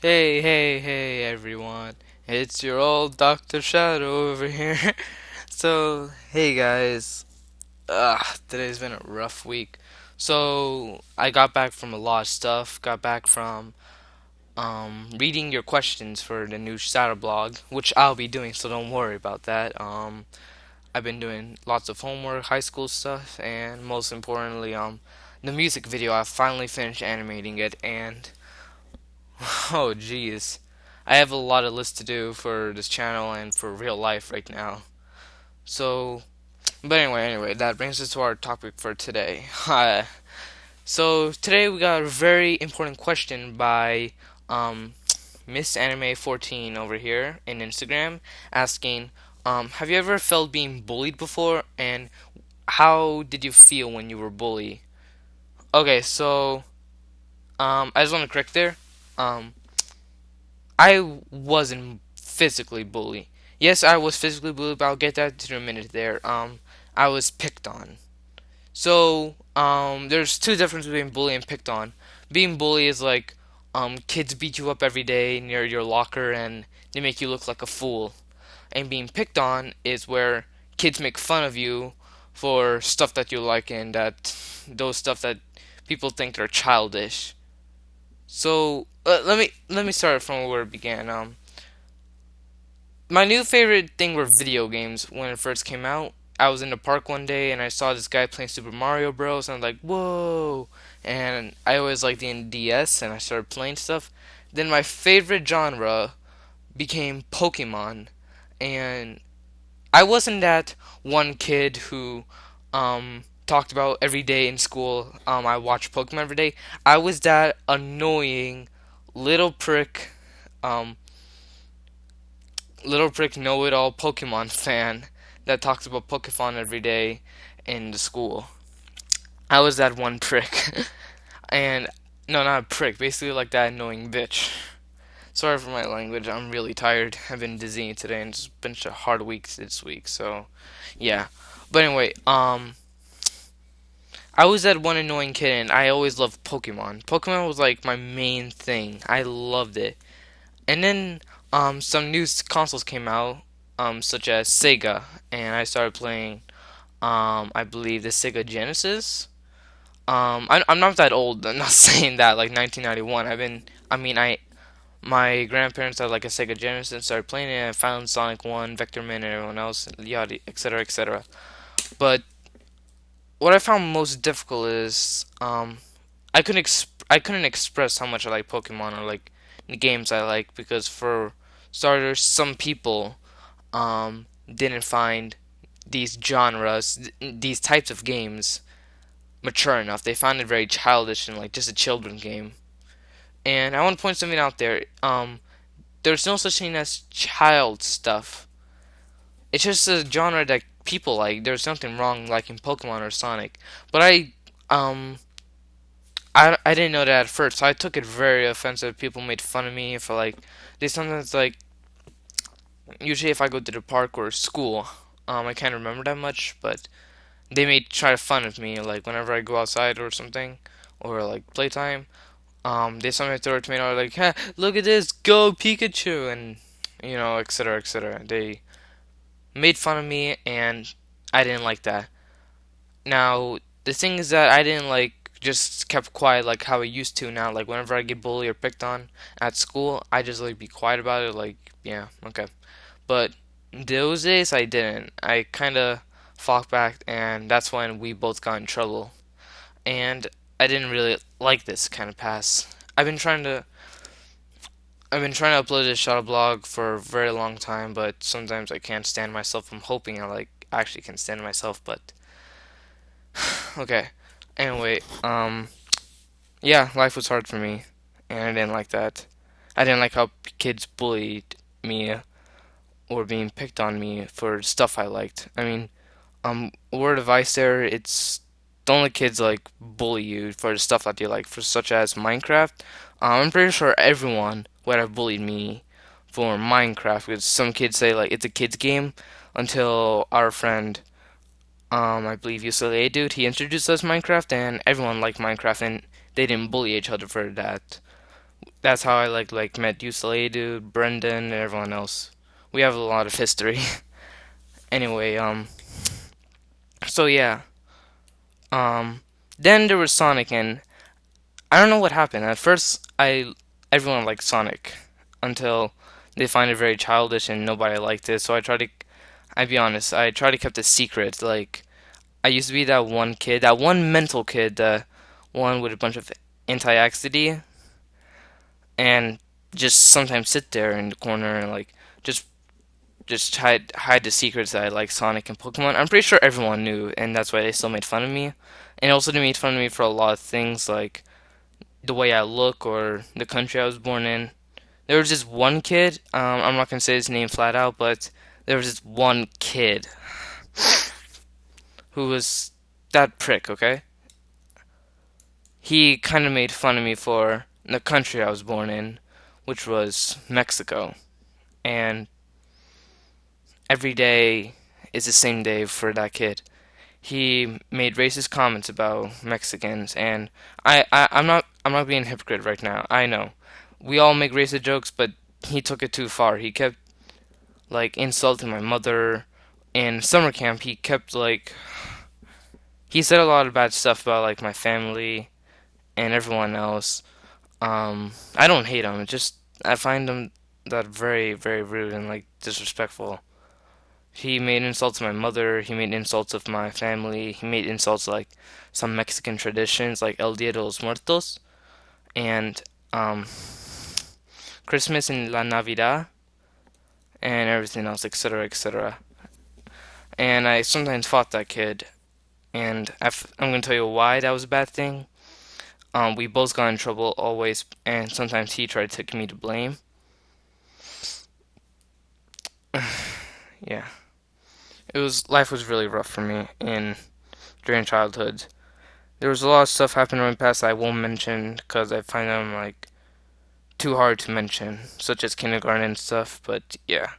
Hey everyone. It's your old Dr. Shadow over here. So, hey guys. Today's been a rough week. So, I got back from a lot of stuff. Got back from reading your questions for the new ShadowBLOG, which I'll be doing, so don't worry about that. I've been doing lots of homework, high school stuff, and most importantly, the music video. I finally finished animating it, and oh, jeez. I have a lot of lists to do for this channel and for real life right now. So, but anyway, that brings us to our topic for today. So today we got a very important question by um, Miss Anime 14 over here in Instagram asking, have you ever felt being bullied before, and how did you feel when you were bullied? Okay, so I just want to correct there. Um, I wasn't physically bullied. Yes, I was physically bullied, but I'll get that to a minute there. I was picked on. So, there's two differences between bully and picked on. Being bully is like, kids beat you up every day near your locker and they make you look like a fool. And being picked on is where kids make fun of you for stuff that you like and that those stuff that people think are childish. So let me start from where it began. My new favorite thing were video games when it first came out. I was in the park one day and I saw this guy playing Super Mario Bros. And I'm like, whoa! And I always liked the DS and I started playing stuff. Then my favorite genre became Pokemon, and I wasn't that one kid who talked about every day in school. I watched Pokemon every day. I was that annoying little prick. Um, Little prick know-it-all Pokemon fan that talks about Pokemon every day in the school. I was that one prick. And no, not a prick, basically like that annoying bitch. Sorry for my language, I'm really tired. I've been dizzy today and it's been such a hard week this week, so yeah. But anyway, I was that one annoying kid and I always loved Pokemon. Pokemon was like my main thing. I loved it. And then some new consoles came out, such as Sega, and I started playing, I believe the Sega Genesis. I'm not that old. I'm not saying that like 1991. My grandparents had like a Sega Genesis, started playing it, and I found Sonic 1, Vector Man, and everyone else, yada, etc., etc. But what I found most difficult is I couldn't express how much I like Pokemon or like the games I like because for starters, some people didn't find these genres, these types of games mature enough. They found it very childish and like just a children game. And I want to point something out there. There's no such thing as child stuff. It's just a genre that people like. There's nothing wrong liking Pokemon or Sonic. But um I didn't know that at first. So I took it very offensive. People made fun of me for like they sometimes like usually if I go to the park or school, I can't remember that much, but they may try fun of me like whenever I go outside or something or like playtime. They sometimes throw a tomato like, "Huh, look at this, go Pikachu," and etc., etc. They made fun of me, and I didn't like that. Now, the thing is that I didn't like just kept quiet like how I used to now. Like whenever I get bullied or picked on at school, I just like be quiet about it. Like, yeah, okay. But those days I didn't. I kind of fought back, and that's when we both got in trouble. And I didn't really like this kind of pass. I've been trying to upload this shadow blog for a very long time, but sometimes I can't stand myself. I'm hoping I like actually can stand myself, but okay. Anyway, yeah, life was hard for me, and I didn't like that. I didn't like how kids bullied me or being picked on me for stuff I liked. I mean, word of advice there, it's don't let kids like bully you for the stuff that you like, for such as Minecraft. I'm pretty sure everyone would have bullied me for Minecraft because some kids say like it's a kids game until our friend, I believe UCLA dude, he introduced us Minecraft and everyone liked Minecraft and they didn't bully each other for that. that's how I met Usalay dude, Brendan, and everyone else. We have a lot of history. Anyway, so yeah, um, then there was Sonic, and I don't know what happened. At first, everyone liked Sonic until they find it very childish and nobody liked it. So I be honest, I tried to keep it secret. Like I used to be that one kid, that one mental kid, the one with a bunch of anti-anxiety, and just sometimes sit there in the corner and just just hide the secrets that I like Sonic and Pokemon. I'm pretty sure everyone knew, and that's why they still made fun of me. And also they made fun of me for a lot of things like the way I look or the country I was born in. There was just one kid. I'm not gonna say his name flat out, but there was just one kid who was that prick. Okay, he kind of made fun of me for the country I was born in, which was Mexico, and every day is the same day for that kid. He made racist comments about Mexicans, and I'm not being a hypocrite right now. I know we all make racist jokes, but he took it too far. He kept insulting my mother. In summer camp, he kept he said a lot of bad stuff about my family and everyone else. I don't hate him. It's just I find him that very rude and disrespectful. He made insults to my mother. He made insults of my family. He made insults some Mexican traditions, like El Dia de los Muertos and Christmas and La Navidad and everything else, etc., etc. And I sometimes fought that kid, and I'm gonna tell you why that was a bad thing. We both got in trouble always, and sometimes he tried to take me to blame. Yeah, life was really rough for me in during childhood. There was a lot of stuff happening in my past I won't mention because I find them too hard to mention, such as kindergarten and stuff. But yeah,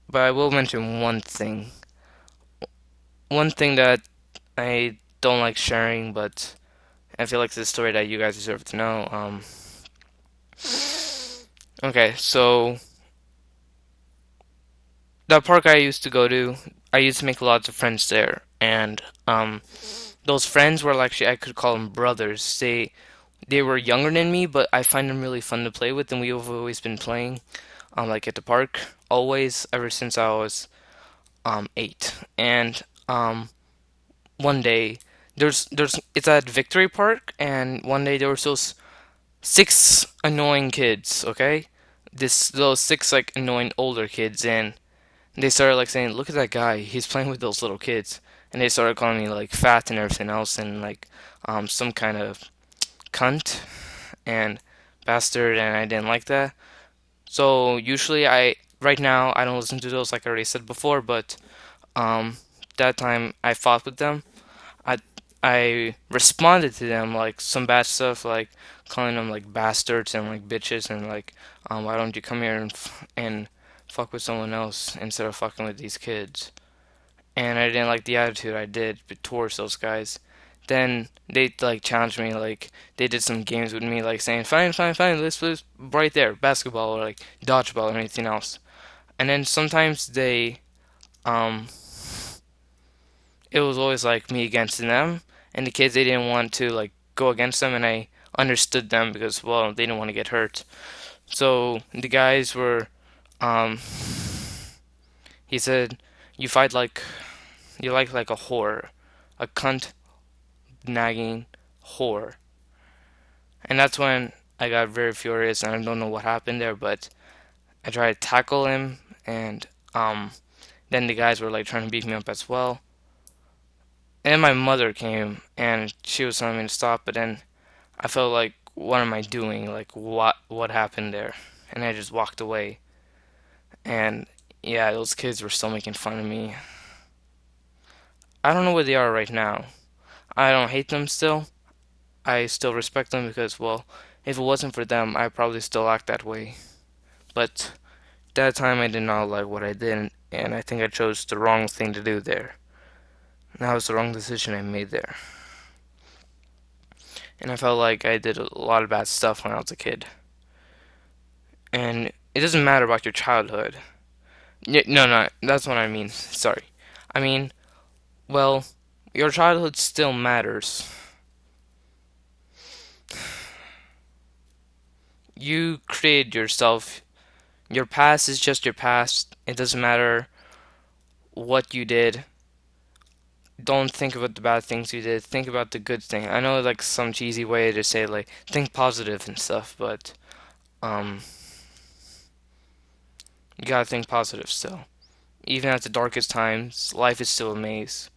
but I will mention one thing. One thing that I don't like sharing, but I feel like it's a story that you guys deserve to know. Okay, so the park I used to go to, I used to make lots of friends there, and those friends were actually I could call them brothers. They were younger than me, but I find them really fun to play with, and we've always been playing at the park always ever since I was 8. And one day there's it's at Victory Park, and one day there were those 6 annoying kids. Okay, those 6 annoying older kids, and they started saying, "Look at that guy. He's playing with those little kids." And they started calling me fat and everything else, and some kind of cunt and bastard, and I didn't like that. So usually right now I don't listen to those like I already said before, but um that time I fought with them. I I responded to them some bad stuff, calling them bastards and bitches, and why don't you come here and fuck with someone else instead of fucking with these kids. And I didn't like the attitude I did towards those guys. Then they challenged me, they did some games with me, saying fine, let's play right there basketball or dodgeball or anything else. And then sometimes um it was always me against them, and the kids, they didn't want to go against them, and I understood them because, well, they didn't want to get hurt. So the guys were um he said, you fight like a whore, a cunt nagging whore. And that's when I got very furious, and I don't know what happened there, but I tried to tackle him, and then the guys were trying to beat me up as well. And then my mother came, and she was telling me to stop, but then I felt what am I doing? What happened there? And I just walked away. And yeah, those kids were still making fun of me. I don't know where they are right now. I don't hate them still. I still respect them because, well, if it wasn't for them, I'd probably still act that way. But that time I did not like what I did, and I think I chose the wrong thing to do there. That was the wrong decision I made there. And I felt like I did a lot of bad stuff when I was a kid. And it doesn't matter about your childhood. No, no, that's what I mean. Sorry. I mean, well, your childhood still matters. You created yourself. Your past is just your past. It doesn't matter what you did. Don't think about the bad things you did. Think about the good thing. I know like some cheesy way to say like think positive and stuff, but um you gotta think positive still. Even at the darkest times, life is still a maze.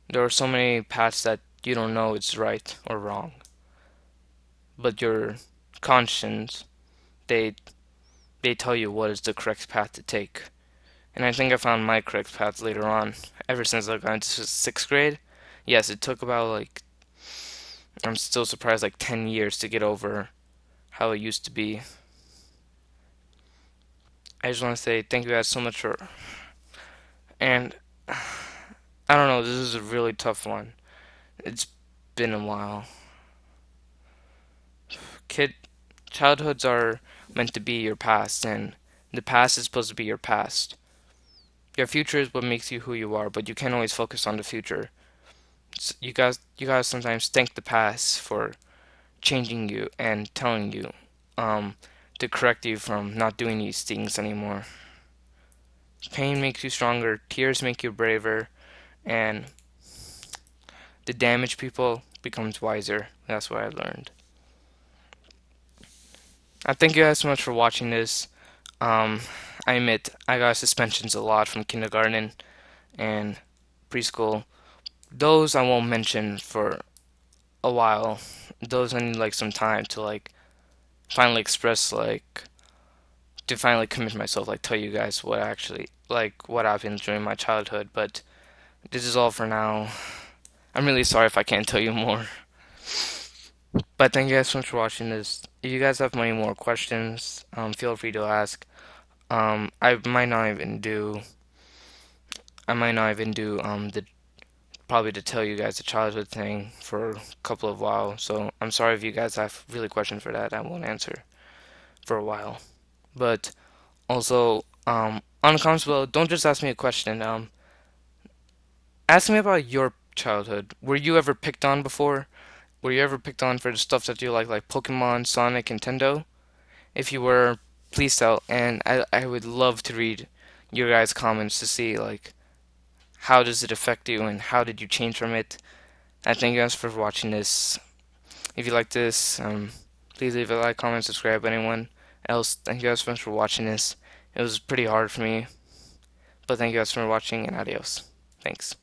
There are so many paths that you don't know it's right or wrong. But your conscience, they they tell you what is the correct path to take. And I think I found my correct path later on. Ever since I got into sixth grade, yes, it took about like I'm still surprised like 10 years to get over how it used to be. I just want to say thank you guys so much for and I don't know, this is a really tough one. It's been a while. Kid childhoods are meant to be your past and the past is supposed to be your past. Your future is what makes you who you are, but you can't always focus on the future. You guys sometimes thank the past for changing you and telling you um, to correct you from not doing these things anymore. Pain makes you stronger, tears make you braver, and the damaged people becomes wiser. That's what I learned. I thank you guys so much for watching this. Um, I admit I got suspensions a lot from kindergarten and preschool. Those I won't mention for a while. Those I need like some time to like finally express like to finally commit myself, like tell you guys what actually like what happened during my childhood. But this is all for now. I'm really sorry if I can't tell you more. But thank you guys so much for watching this. If you guys have any more questions, feel free to ask. I might not even do. I might not even do the probably to tell you guys the childhood thing for a couple of while. So I'm sorry if you guys have really questions for that. I won't answer for a while. But also, on the comments below, don't just ask me a question. Ask me about your childhood. Were you ever picked on before? Were you ever picked on for the stuff that you like Pokemon, Sonic, Nintendo? If you were, please tell. And I would love to read your guys' comments to see like how does it affect you and how did you change from it. I thank you guys for watching this. If you like this, please leave a like, comment, subscribe. Anyone else, thank you guys so much for watching this. It was pretty hard for me, but thank you guys for watching and adios. Thanks.